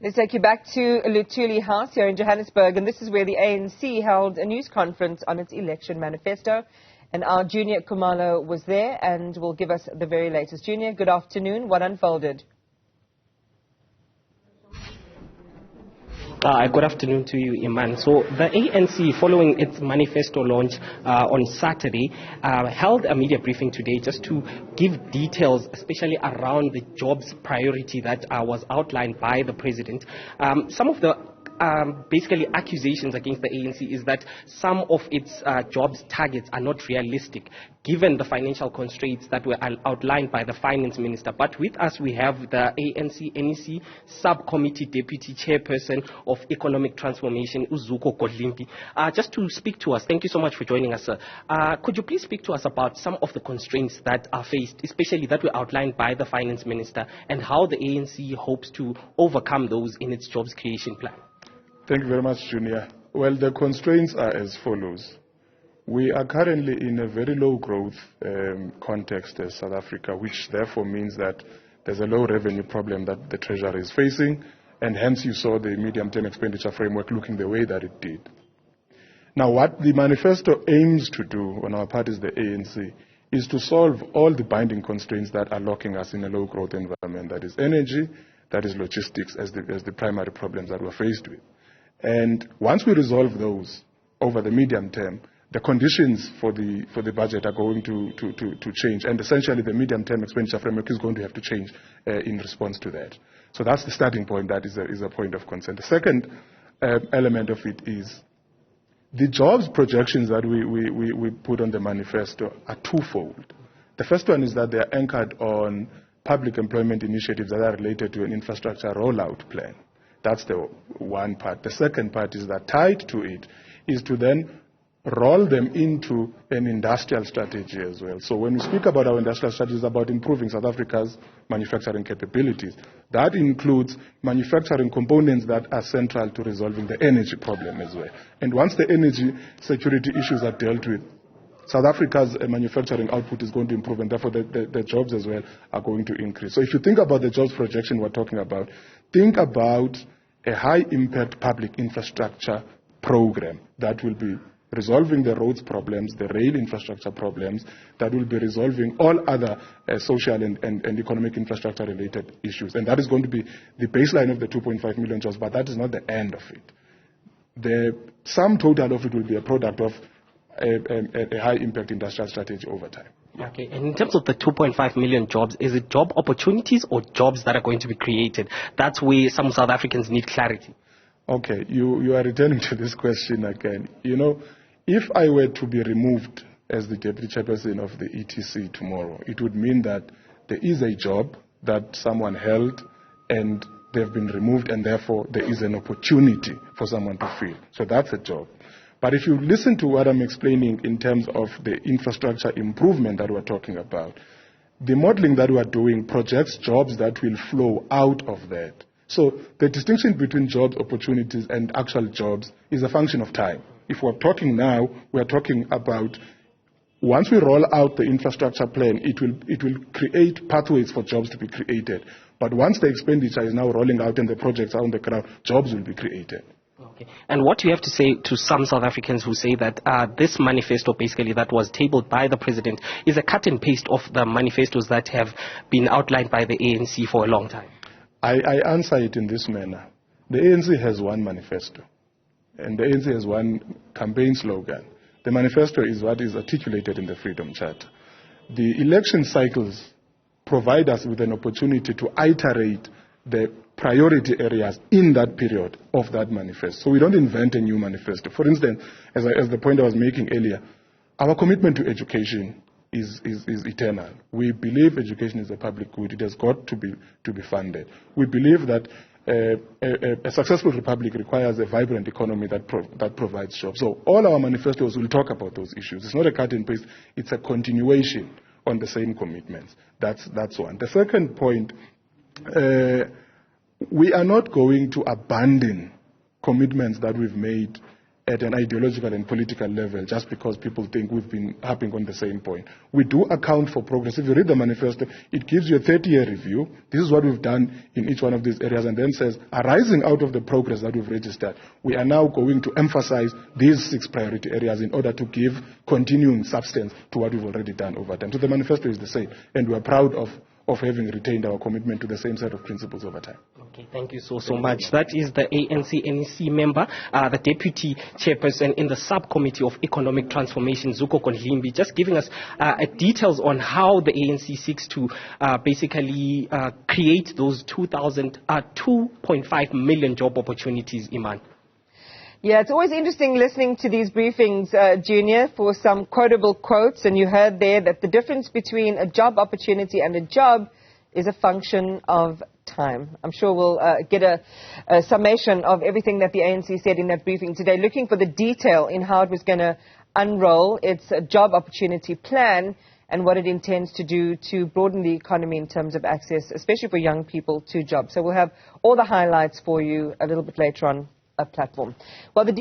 Let's take you back to Luthuli House here in Johannesburg, and this is where the ANC held a news conference on its election manifesto. And our Juniour Khumalo was there and will give us the very latest. Juniour, good afternoon. What unfolded? Good afternoon to you, Iman. So the ANC, following its manifesto launch on Saturday, held a media briefing today just to give details, especially around the jobs priority that was outlined by the president. Some of the basically accusations against the ANC is that some of its jobs targets are not realistic given the financial constraints that were outlined by the finance minister. But with us we have the ANC NEC subcommittee deputy chairperson of economic transformation, Uzuko Godlimpi. Just to speak to us, thank you so much for joining us, sir. Could you please speak to us about some of the constraints that are faced, especially that were outlined by the finance minister, and how the ANC hopes to overcome those in its jobs creation plan? Thank you very much, Junior. Well, the constraints are as follows. We are currently in a very low growth context as South Africa, which therefore means that there's a low revenue problem that the Treasury is facing, and hence you saw the medium-term expenditure framework looking the way that it did. Now, what the manifesto aims to do on our part is the ANC, is to solve all the binding constraints that are locking us in a low growth environment. That is energy, that is logistics as the primary problems that we're faced with. And once we resolve those over the medium term, the conditions for the budget are going to change, and essentially the medium-term expenditure framework is going to have to change in response to that. So that's the starting point. That is a point of concern. The second element of it is the jobs projections that we put on the manifesto are twofold. The first one is that they are anchored on public employment initiatives that are related to an infrastructure rollout plan. That's the one part. The second part is that tied to it is to then roll them into an industrial strategy as well. So when we speak about our industrial strategy, it's about improving South Africa's manufacturing capabilities. That includes manufacturing components that are central to resolving the energy problem as well. And once the energy security issues are dealt with, South Africa's manufacturing output is going to improve, and therefore the jobs as well are going to increase. So if you think about the jobs projection we're talking about, think about a high-impact public infrastructure program that will be resolving the roads problems, the rail infrastructure problems, that will be resolving all other social and economic infrastructure related issues. And that is going to be the baseline of the 2.5 million jobs, but that is not the end of it. The sum total of it will be a product of a high-impact industrial strategy over time. Okay, and in terms of the 2.5 million jobs, is it job opportunities or jobs that are going to be created? That's where some South Africans need clarity. Okay, you are returning to this question again. You know, if I were to be removed as the deputy chairperson of the ETC tomorrow, it would mean that there is a job that someone held and they've been removed, and therefore there is an opportunity for someone to fill. So that's a job. But if you listen to what I'm explaining in terms of the infrastructure improvement that we're talking about, the modeling that we're doing projects jobs that will flow out of that. So the distinction between jobs, opportunities, and actual jobs is a function of time. If we're talking now, we're talking about once we roll out the infrastructure plan, it will create pathways for jobs to be created. But once the expenditure is now rolling out and the projects are on the ground, jobs will be created. Okay. And what do you have to say to some South Africans who say that this manifesto basically that was tabled by the president is a cut and paste of the manifestos that have been outlined by the ANC for a long time? I answer it in this manner. The ANC has one manifesto, and the ANC has one campaign slogan. The manifesto is what is articulated in the Freedom Charter. The election cycles provide us with an opportunity to iterate the priority areas in that period of that manifesto. So we don't invent a new manifesto. For instance, as the point I was making earlier, our commitment to education is eternal. We believe education is a public good. It has got to be funded. We believe that a successful republic requires a vibrant economy that provides jobs. So all our manifestos will talk about those issues. It's not a cut and paste. It's a continuation on the same commitments. That's one. The second point, we are not going to abandon commitments that we've made at an ideological and political level just because people think we've been harping on the same point. We do account for progress. If you read the manifesto, it gives you a 30-year review. This is what we've done in each one of these areas, and then says, arising out of the progress that we've registered, we are now going to emphasize these 6 priority areas in order to give continuing substance to what we've already done over time. So the manifesto is the same, and we're proud of having retained our commitment to the same set of principles over time. Okay, thank you so much. That is the ANC NEC member, the deputy chairperson in the subcommittee of economic transformation, Zuko Kondlimbi, just giving us details on how the ANC seeks to basically create those 2.5 million job opportunities, Iman. Yeah, it's always interesting listening to these briefings, Junior, for some quotable quotes. And you heard there that the difference between a job opportunity and a job is a function of time. I'm sure we'll get a summation of everything that the ANC said in that briefing today, looking for the detail in how it was going to unroll its job opportunity plan and what it intends to do to broaden the economy in terms of access, especially for young people, to jobs. So we'll have all the highlights for you a little bit later on a platform. Well, the